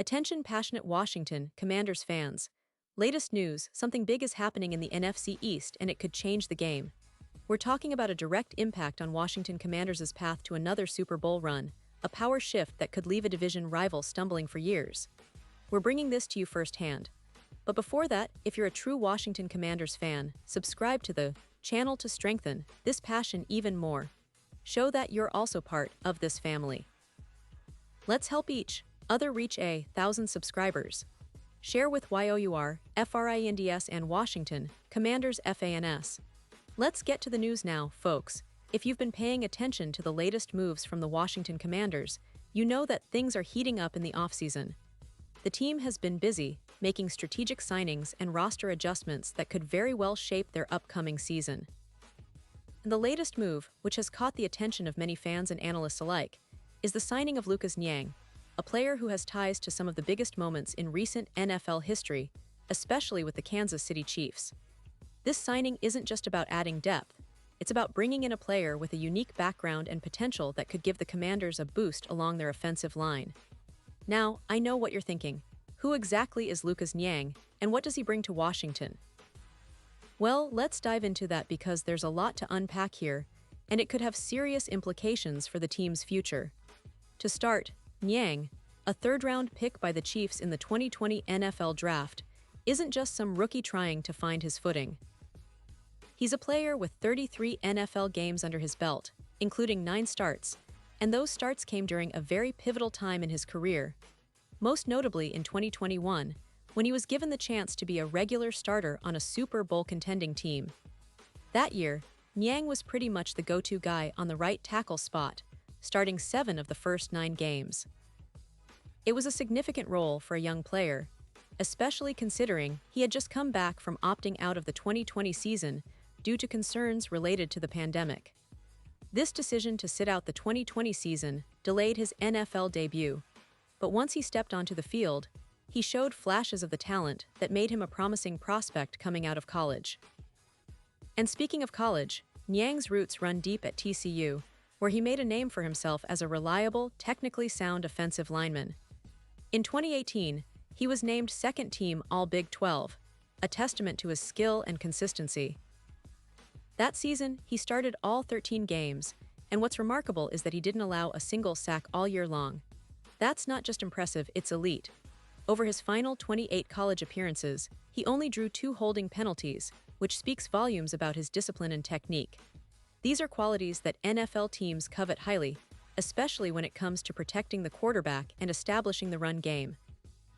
Attention passionate Washington Commanders fans. Latest news, something big is happening in the NFC East and it could change the game. We're talking about a direct impact on Washington Commanders' path to another Super Bowl run, a power shift that could leave a division rival stumbling for years. We're bringing this to you firsthand. But before that, if you're a true Washington Commanders fan, subscribe to the channel to strengthen this passion even more. Show that you're also part of this family. Let's help each other reach 1,000 subscribers. Share with YOUR, FRINDS and Washington Commanders FANS. Let's get to the news now, folks. If you've been paying attention to the latest moves from the Washington Commanders, you know that things are heating up in the offseason. The team has been busy, making strategic signings and roster adjustments that could very well shape their upcoming season. And the latest move, which has caught the attention of many fans and analysts alike, is the signing of Lucas Niang, a player who has ties to some of the biggest moments in recent NFL history, especially with the Kansas City Chiefs. This signing isn't just about adding depth, it's about bringing in a player with a unique background and potential that could give the Commanders a boost along their offensive line. Now, I know what you're thinking. Who exactly is Lucas Niang, and what does he bring to Washington? Well, let's dive into that because there's a lot to unpack here, and it could have serious implications for the team's future. To start, Niang, a third-round pick by the Chiefs in the 2020 NFL Draft, isn't just some rookie trying to find his footing. He's a player with 33 NFL games under his belt, including 9 starts, and those starts came during a very pivotal time in his career, most notably in 2021, when he was given the chance to be a regular starter on a Super Bowl contending team. That year, Niang was pretty much the go-to guy on the right tackle spot, starting 7 of the first 9 games. It was a significant role for a young player, especially considering he had just come back from opting out of the 2020 season due to concerns related to the pandemic. This decision to sit out the 2020 season delayed his NFL debut, but once he stepped onto the field, he showed flashes of the talent that made him a promising prospect coming out of college. And speaking of college, Niang's roots run deep at TCU, where he made a name for himself as a reliable, technically sound offensive lineman. In 2018, he was named second-team All-Big 12, a testament to his skill and consistency. That season, he started all 13 games, and what's remarkable is that he didn't allow a single sack all year long. That's not just impressive, it's elite. Over his final 28 college appearances, he only drew 2 holding penalties, which speaks volumes about his discipline and technique. These are qualities that NFL teams covet highly, especially when it comes to protecting the quarterback and establishing the run game.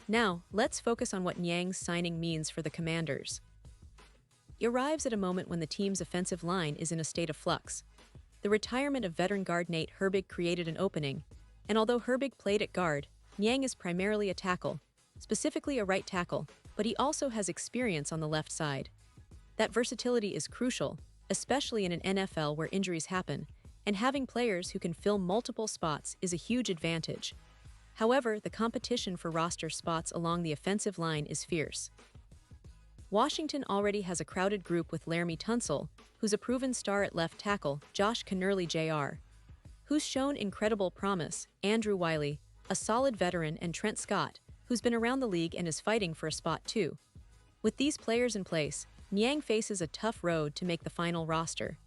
Now, let's focus on what Niang's signing means for the Commanders. He arrives at a moment when the team's offensive line is in a state of flux. The retirement of veteran guard Nate Herbig created an opening, and although Herbig played at guard, Niang is primarily a tackle, specifically a right tackle, but he also has experience on the left side. That versatility is crucial, especially in an NFL where injuries happen, and having players who can fill multiple spots is a huge advantage. However, the competition for roster spots along the offensive line is fierce. Washington already has a crowded group with Laramie Tunsil, who's a proven star at left tackle, Josh Kennerly Jr., who's shown incredible promise, Andrew Wiley, a solid veteran, and Trent Scott, who's been around the league and is fighting for a spot too. With these players in place, Niang faces a tough road to make the final roster.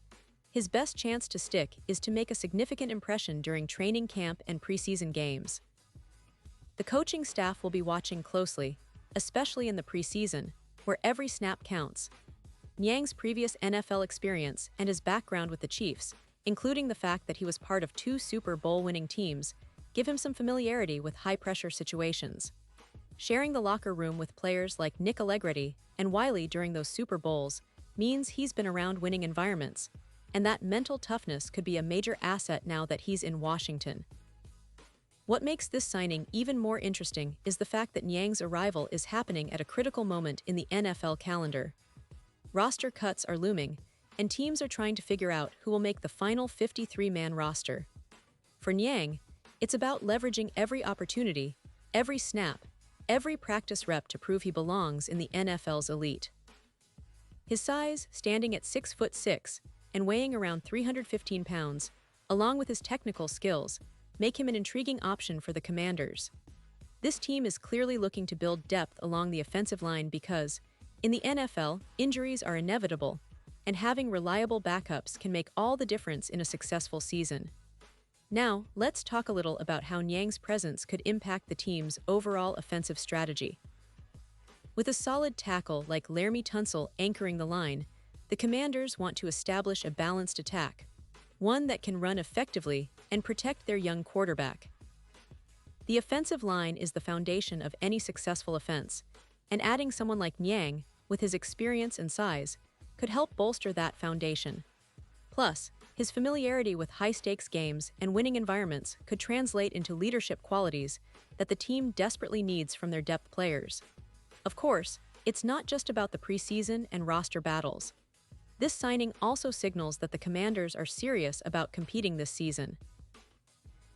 His best chance to stick is to make a significant impression during training camp and preseason games. The coaching staff will be watching closely, especially in the preseason, where every snap counts. Niang's previous NFL experience and his background with the Chiefs, including the fact that he was part of 2 Super Bowl-winning teams, give him some familiarity with high-pressure situations. Sharing the locker room with players like Nick Allegretti and Wiley during those Super Bowls means he's been around winning environments, and that mental toughness could be a major asset now that he's in Washington. What makes this signing even more interesting is the fact that Niang's arrival is happening at a critical moment in the NFL calendar. Roster cuts are looming, and teams are trying to figure out who will make the final 53-man roster. For Niang, it's about leveraging every opportunity, every snap, every practice rep to prove he belongs in the NFL's elite. His size, standing at 6'6" and weighing around 315 pounds, along with his technical skills, make him an intriguing option for the Commanders. This team is clearly looking to build depth along the offensive line because, in the NFL, injuries are inevitable, and having reliable backups can make all the difference in a successful season. Now, let's talk a little about how Niang's presence could impact the team's overall offensive strategy. With a solid tackle like Laremy Tunsil anchoring the line, the Commanders want to establish a balanced attack, one that can run effectively and protect their young quarterback. The offensive line is the foundation of any successful offense, and adding someone like Niang, with his experience and size, could help bolster that foundation. Plus, his familiarity with high-stakes games and winning environments could translate into leadership qualities that the team desperately needs from their depth players. Of course, it's not just about the preseason and roster battles. This signing also signals that the Commanders are serious about competing this season.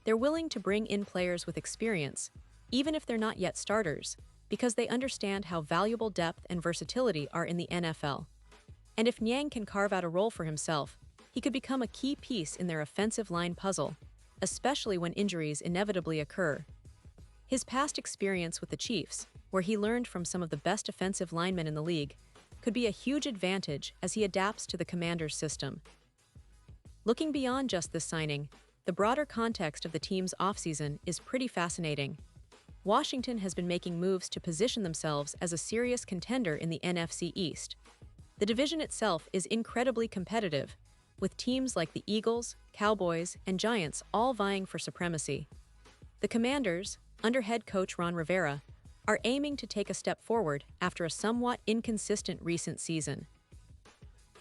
They're willing to bring in players with experience, even if they're not yet starters, because they understand how valuable depth and versatility are in the NFL. And if Niang can carve out a role for himself, he could become a key piece in their offensive line puzzle, especially when injuries inevitably occur. His past experience with the Chiefs, where he learned from some of the best offensive linemen in the league, could be a huge advantage as he adapts to the Commanders' system. Looking beyond just this signing, the broader context of the team's offseason is pretty fascinating. Washington has been making moves to position themselves as a serious contender in the NFC East. The division itself is incredibly competitive, with teams like the Eagles, Cowboys, and Giants all vying for supremacy. The Commanders, under head coach Ron Rivera, are aiming to take a step forward after a somewhat inconsistent recent season.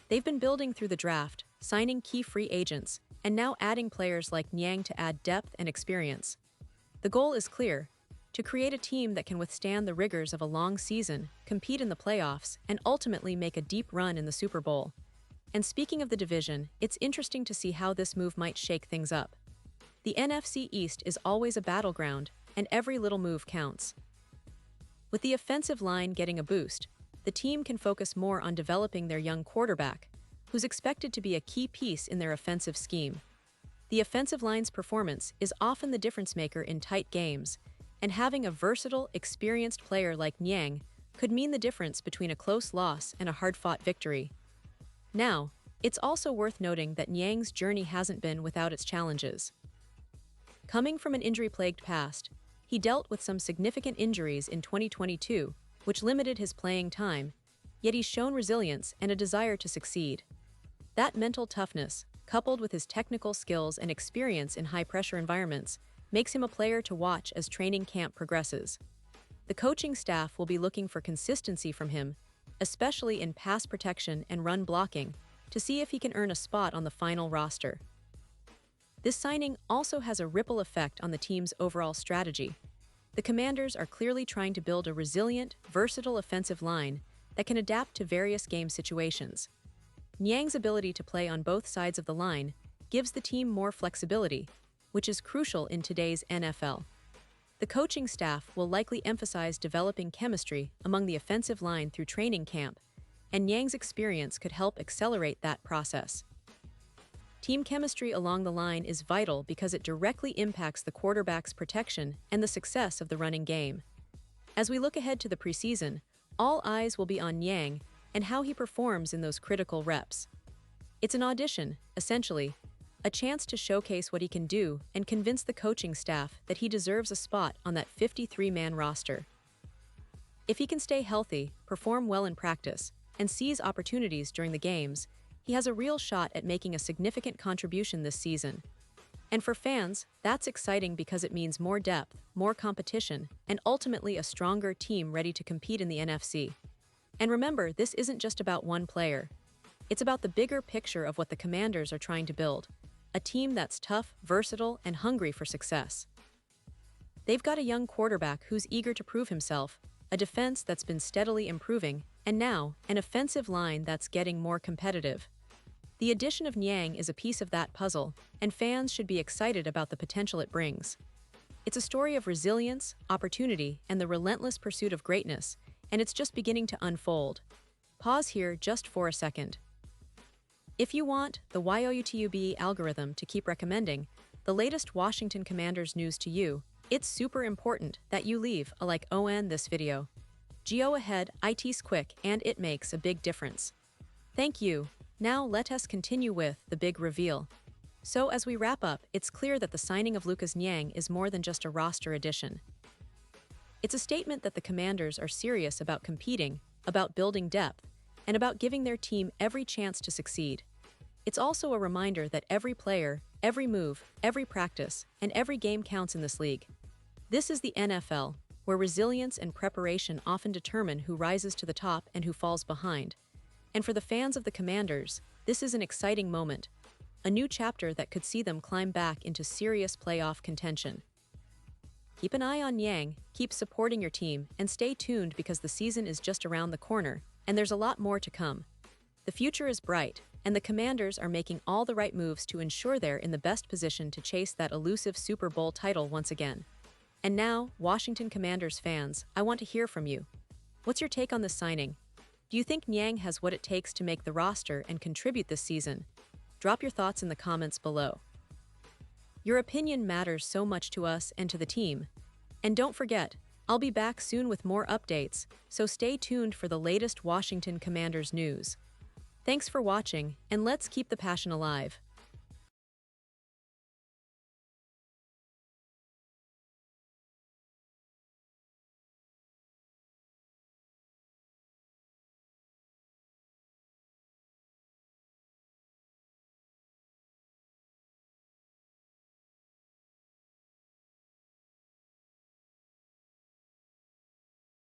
They've been building through the draft, signing key free agents, and now adding players like Niang to add depth and experience. The goal is clear: to create a team that can withstand the rigors of a long season, compete in the playoffs, and ultimately make a deep run in the Super Bowl. And speaking of the division, it's interesting to see how this move might shake things up. The NFC East is always a battleground, and every little move counts. With the offensive line getting a boost, the team can focus more on developing their young quarterback, who's expected to be a key piece in their offensive scheme. The offensive line's performance is often the difference-maker in tight games, and having a versatile, experienced player like Niang could mean the difference between a close loss and a hard-fought victory. Now, it's also worth noting that Niang's journey hasn't been without its challenges. Coming from an injury-plagued past, he dealt with some significant injuries in 2022, which limited his playing time, yet he's shown resilience and a desire to succeed. That mental toughness, coupled with his technical skills and experience in high-pressure environments, makes him a player to watch as training camp progresses. The coaching staff will be looking for consistency from him, especially in pass protection and run blocking, to see if he can earn a spot on the final roster. This signing also has a ripple effect on the team's overall strategy. The Commanders are clearly trying to build a resilient, versatile offensive line that can adapt to various game situations. Niang's ability to play on both sides of the line gives the team more flexibility, which is crucial in today's NFL. The coaching staff will likely emphasize developing chemistry among the offensive line through training camp, and Niang's experience could help accelerate that process. Team chemistry along the line is vital because it directly impacts the quarterback's protection and the success of the running game. As we look ahead to the preseason, all eyes will be on Niang and how he performs in those critical reps. It's an audition, essentially, a chance to showcase what he can do and convince the coaching staff that he deserves a spot on that 53-man roster. If he can stay healthy, perform well in practice, and seize opportunities during the games, he has a real shot at making a significant contribution this season. And for fans, that's exciting because it means more depth, more competition, and ultimately a stronger team ready to compete in the NFC. And remember, this isn't just about one player. It's about the bigger picture of what the Commanders are trying to build, a team that's tough, versatile, and hungry for success. They've got a young quarterback who's eager to prove himself, a defense that's been steadily improving, and now, an offensive line that's getting more competitive. The addition of Niang is a piece of that puzzle, and fans should be excited about the potential it brings. It's a story of resilience, opportunity, and the relentless pursuit of greatness, and it's just beginning to unfold. Pause here just for a second. If you want the YOUTUBE algorithm to keep recommending the latest Washington Commanders news to you, It's super important that you leave a like on this video. Go ahead, it's quick and it makes a big difference. Thank you. Now let us continue with the big reveal. So as we wrap up, it's clear that the signing of Lucas Niang is more than just a roster addition. It's a statement that the Commanders are serious about competing, about building depth, and about giving their team every chance to succeed. It's also a reminder that every player, every move, every practice, and every game counts in this league. This is the NFL, where resilience and preparation often determine who rises to the top and who falls behind. And for the fans of the Commanders, this is an exciting moment, a new chapter that could see them climb back into serious playoff contention. Keep an eye on Yang, keep supporting your team, and stay tuned because the season is just around the corner, and there's a lot more to come. The future is bright, and the Commanders are making all the right moves to ensure they're in the best position to chase that elusive Super Bowl title once again. And now, Washington Commanders fans, I want to hear from you. What's your take on this signing? Do you think Niang has what it takes to make the roster and contribute this season? Drop your thoughts in the comments below. Your opinion matters so much to us and to the team. And don't forget, I'll be back soon with more updates, so stay tuned for the latest Washington Commanders news. Thanks for watching, and let's keep the passion alive.